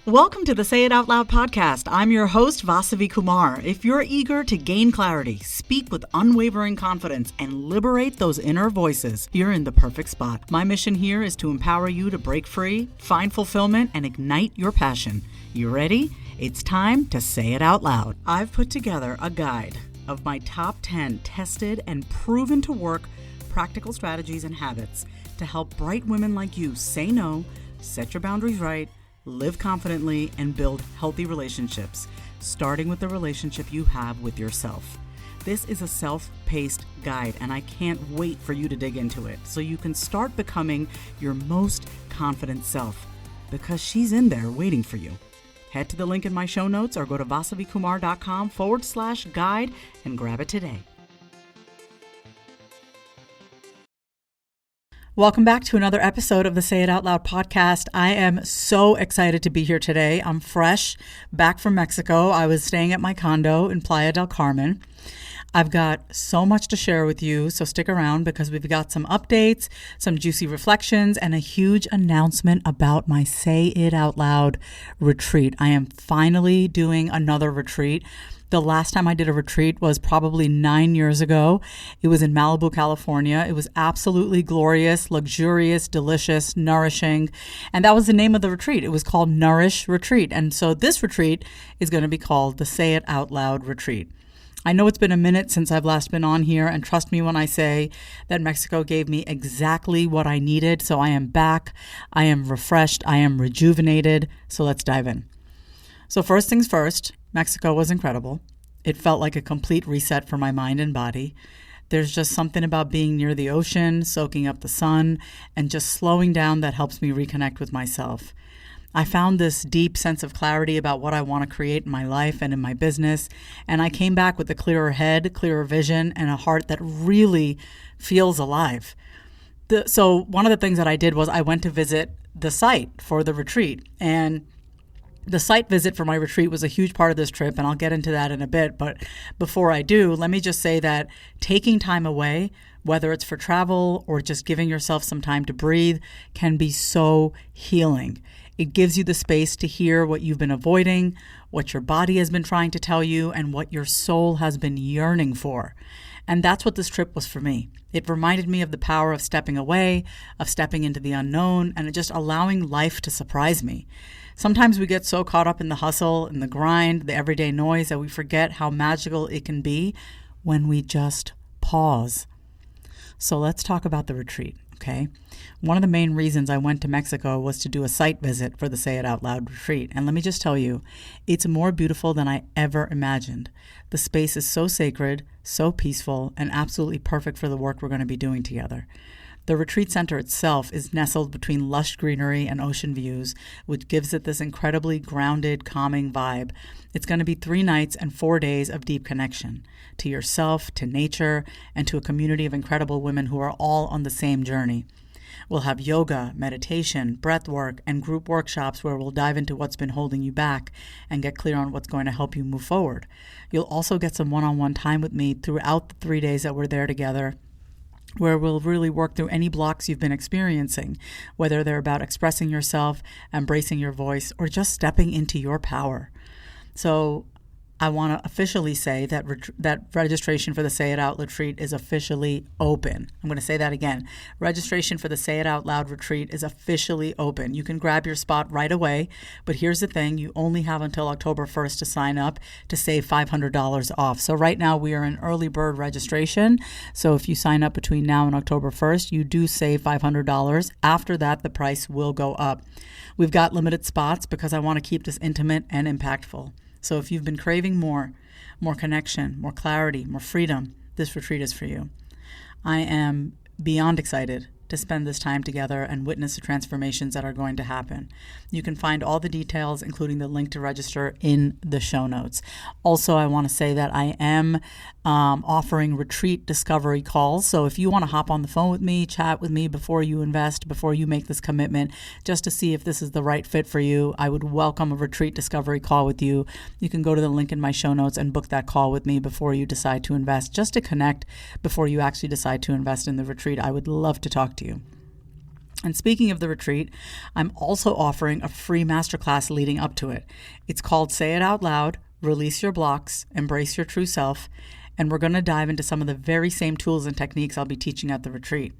Welcome to the Say It Out Loud podcast. I'm your host, Vasavi Kumar. If you're eager to gain clarity, speak with unwavering confidence, and liberate those inner voices, you're in the perfect spot. My mission here is to empower you to break free, find fulfillment, and ignite your passion. You ready? It's time to say it out loud. I've put together a guide of my top 10 tested and proven to work practical strategies and habits to help bright women like you say no, set your boundaries right, live confidently, and build healthy relationships, starting with the relationship you have with yourself. This is a self-paced guide, and I can't wait for you to dig into it so you can start becoming your most confident self, because she's in there waiting for you. Head to the link in my show notes or go to vasavikumar.com/guide and grab it today. Welcome back to another episode of the Say It Out Loud podcast. I am so excited to be here today. I'm fresh, back from Mexico. I was staying at my condo in Playa del Carmen. I've got so much to share with you, so stick around because we've got some updates, some juicy reflections, and a huge announcement about my Say It Out Loud retreat. I am finally doing another retreat. The last time I did a retreat was probably 9 years ago. It was in Malibu, California. It was absolutely glorious, luxurious, delicious, nourishing. And that was the name of the retreat. It was called Nourish Retreat. And so this retreat is going to be called the Say It Out Loud Retreat. I know it's been a minute since I've last been on here, and trust me when I say that Mexico gave me exactly what I needed. So I am back. I am refreshed. I am rejuvenated. So let's dive in. So first things first, Mexico was incredible. It felt like a complete reset for my mind and body. There's just something about being near the ocean, soaking up the sun, and just slowing down that helps me reconnect with myself. I found this deep sense of clarity about what I want to create in my life and in my business, and I came back with a clearer head, clearer vision, and a heart that really feels alive. So one of the things that I did was I went to visit the site for the retreat, and the site visit for my retreat was a huge part of this trip, and I'll get into that in a bit. But before I do, let me just say that taking time away, whether it's for travel or just giving yourself some time to breathe, can be so healing. It gives you the space to hear what you've been avoiding, what your body has been trying to tell you, and what your soul has been yearning for. And that's what this trip was for me. It reminded me of the power of stepping away, of stepping into the unknown, and just allowing life to surprise me. Sometimes we get so caught up in the hustle, in the grind, the everyday noise that we forget how magical it can be when we just pause. So let's talk about the retreat, okay? One of the main reasons I went to Mexico was to do a site visit for the Say It Out Loud retreat. And let me just tell you, it's more beautiful than I ever imagined. The space is so sacred, so peaceful, and absolutely perfect for the work we're going to be doing together. The retreat center itself is nestled between lush greenery and ocean views, which gives it this incredibly grounded, calming vibe. It's going to be 3 nights and 4 days of deep connection to yourself, to nature, and to a community of incredible women who are all on the same journey. We'll have yoga, meditation, breath work, and group workshops where we'll dive into what's been holding you back and get clear on what's going to help you move forward. You'll also get some one-on-one time with me throughout the 3 days that we're there together, where we'll really work through any blocks you've been experiencing, whether they're about expressing yourself, embracing your voice, or just stepping into your power. So I want to officially say that that registration for the Say It Out retreat is officially open. I'm going to say that again. Registration for the Say It Out Loud retreat is officially open. You can grab your spot right away, but here's the thing. You only have until October 1st to sign up to save $500 off. So right now we are in early bird registration. So if you sign up between now and October 1st, you do save $500. After that, the price will go up. We've got limited spots because I want to keep this intimate and impactful. So if you've been craving more connection, more clarity, more freedom, this retreat is for you. I am beyond excited to spend this time together and witness the transformations that are going to happen. You can find all the details, including the link to register, in the show notes. Also, I want to say that I am offering retreat discovery calls. So if you want to hop on the phone with me, chat with me before you invest, before you make this commitment, just to see if this is the right fit for you, I would welcome a retreat discovery call with you. You can go to the link in my show notes and book that call with me before you decide to invest, just to connect before you actually decide to invest in the retreat. I would love to talk to you. And speaking of the retreat, I'm also offering a free masterclass leading up to it. It's called Say It Out Loud, Release Your Blocks, Embrace Your True Self, and we're going to dive into some of the very same tools and techniques I'll be teaching at the retreat.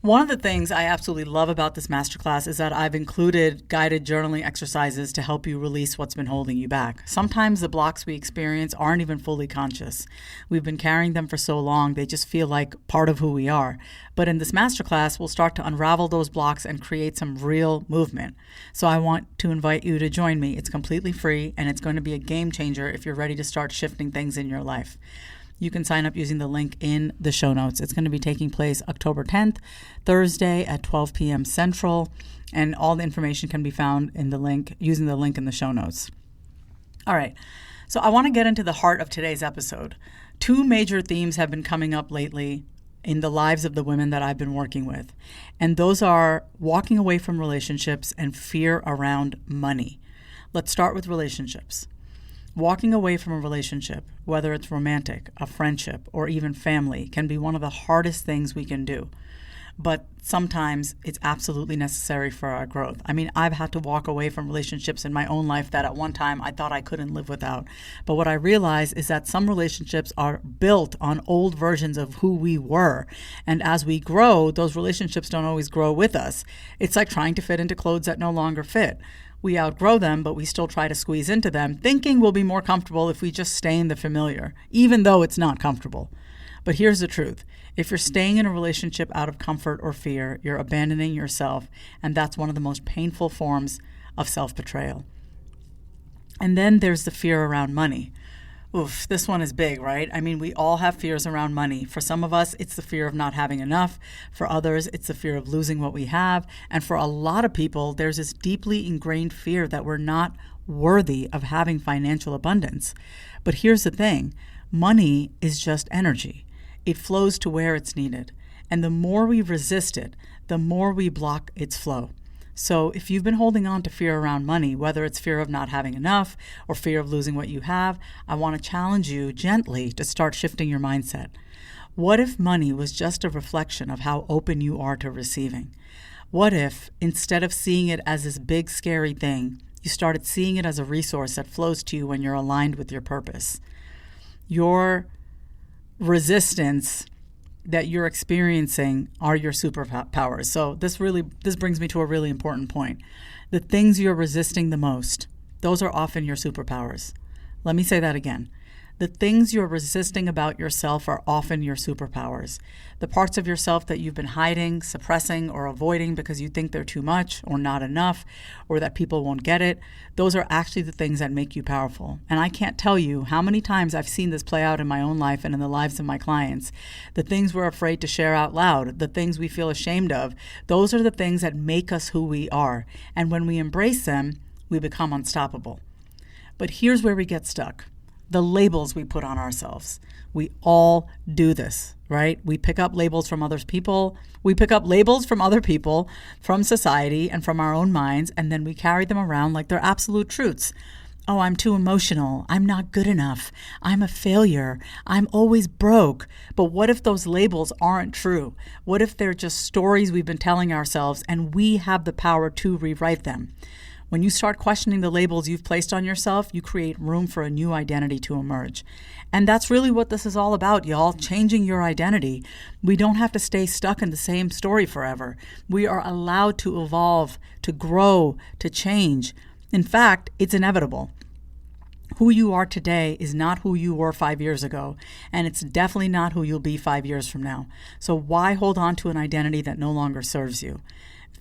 One of the things I absolutely love about this masterclass is that I've included guided journaling exercises to help you release what's been holding you back. Sometimes the blocks we experience aren't even fully conscious. We've been carrying them for so long, they just feel like part of who we are. But in this masterclass, we'll start to unravel those blocks and create some real movement. So I want to invite you to join me. It's completely free, and it's going to be a game changer if you're ready to start shifting things in your life. You can sign up using the link in the show notes. It's going to be taking place October 10th, Thursday at 12 p.m. Central, and all the information can be found in the link using the link in the show notes. All right, so I want to get into the heart of today's episode. Two major themes have been coming up lately in the lives of the women that I've been working with, and those are walking away from relationships and fear around money. Let's start with relationships. Walking away from a relationship, whether it's romantic, a friendship, or even family, can be one of the hardest things we can do. But sometimes it's absolutely necessary for our growth. I mean, I've had to walk away from relationships in my own life that at one time I thought I couldn't live without. But what I realize is that some relationships are built on old versions of who we were. And as we grow, those relationships don't always grow with us. It's like trying to fit into clothes that no longer fit. We outgrow them, but we still try to squeeze into them, thinking we'll be more comfortable if we just stay in the familiar, even though it's not comfortable. But here's the truth. If you're staying in a relationship out of comfort or fear, you're abandoning yourself, and that's one of the most painful forms of self-betrayal. And then there's the fear around money. Oof, this one is big, right? I mean, we all have fears around money. For some of us, it's the fear of not having enough. For others, it's the fear of losing what we have. And for a lot of people, there's this deeply ingrained fear that we're not worthy of having financial abundance. But here's the thing. Money is just energy. It flows to where it's needed. And the more we resist it, the more we block its flow. So if you've been holding on to fear around money, whether it's fear of not having enough or fear of losing what you have, I want to challenge you gently to start shifting your mindset. What if money was just a reflection of how open you are to receiving? What if, instead of seeing it as this big, scary thing, you started seeing it as a resource that flows to you when you're aligned with your purpose? Your resistance that you're experiencing are your superpowers. So this brings me to a really important point. The things you're resisting the most, those are often your superpowers. Let me say that again. The things you're resisting about yourself are often your superpowers. The parts of yourself that you've been hiding, suppressing, or avoiding because you think they're too much or not enough, or that people won't get it, those are actually the things that make you powerful. And I can't tell you how many times I've seen this play out in my own life and in the lives of my clients. The things we're afraid to share out loud, the things we feel ashamed of, those are the things that make us who we are. And when we embrace them, we become unstoppable. But here's where we get stuck. The labels we put on ourselves. We all do this, right? We pick up labels from other people. We pick up labels from other people, from society, and from our own minds, and then we carry them around like they're absolute truths. Oh, I'm too emotional. I'm not good enough. I'm a failure. I'm always broke. But what if those labels aren't true? What if they're just stories we've been telling ourselves and we have the power to rewrite them? When you start questioning the labels you've placed on yourself, you create room for a new identity to emerge. And that's really what this is all about, y'all, changing your identity. We don't have to stay stuck in the same story forever. We are allowed to evolve, to grow, to change. In fact, it's inevitable. Who you are today is not who you were 5 years ago, and it's definitely not who you'll be 5 years from now. So why hold on to an identity that no longer serves you?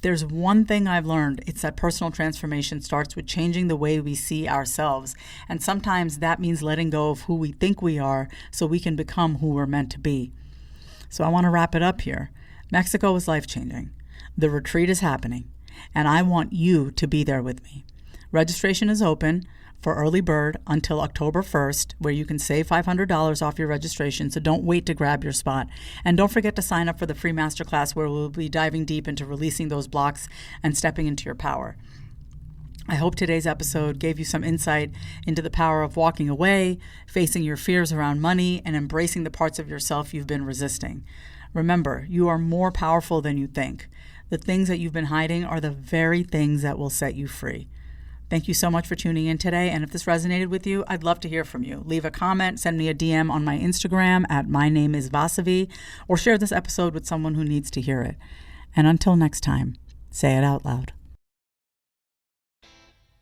There's one thing I've learned, it's that personal transformation starts with changing the way we see ourselves. And sometimes that means letting go of who we think we are so we can become who we're meant to be. So I want to wrap it up here. Mexico is life-changing. The retreat is happening, and I want you to be there with me. Registration is open for early bird until October 1st, where you can save $500 off your registration, so don't wait to grab your spot. And don't forget to sign up for the free masterclass where we'll be diving deep into releasing those blocks and stepping into your power. I hope today's episode gave you some insight into the power of walking away, facing your fears around money, and embracing the parts of yourself you've been resisting. Remember, you are more powerful than you think. The things that you've been hiding are the very things that will set you free. Thank you so much for tuning in today. And if this resonated with you, I'd love to hear from you. Leave a comment, send me a DM on my Instagram at mynameisvasavi, or share this episode with someone who needs to hear it. And until next time, say it out loud.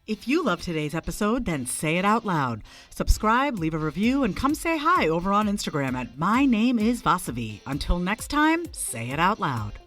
If you loved today's episode, then say it out loud. Subscribe, leave a review, and come say hi over on Instagram at mynameisvasavi. Until next time, say it out loud.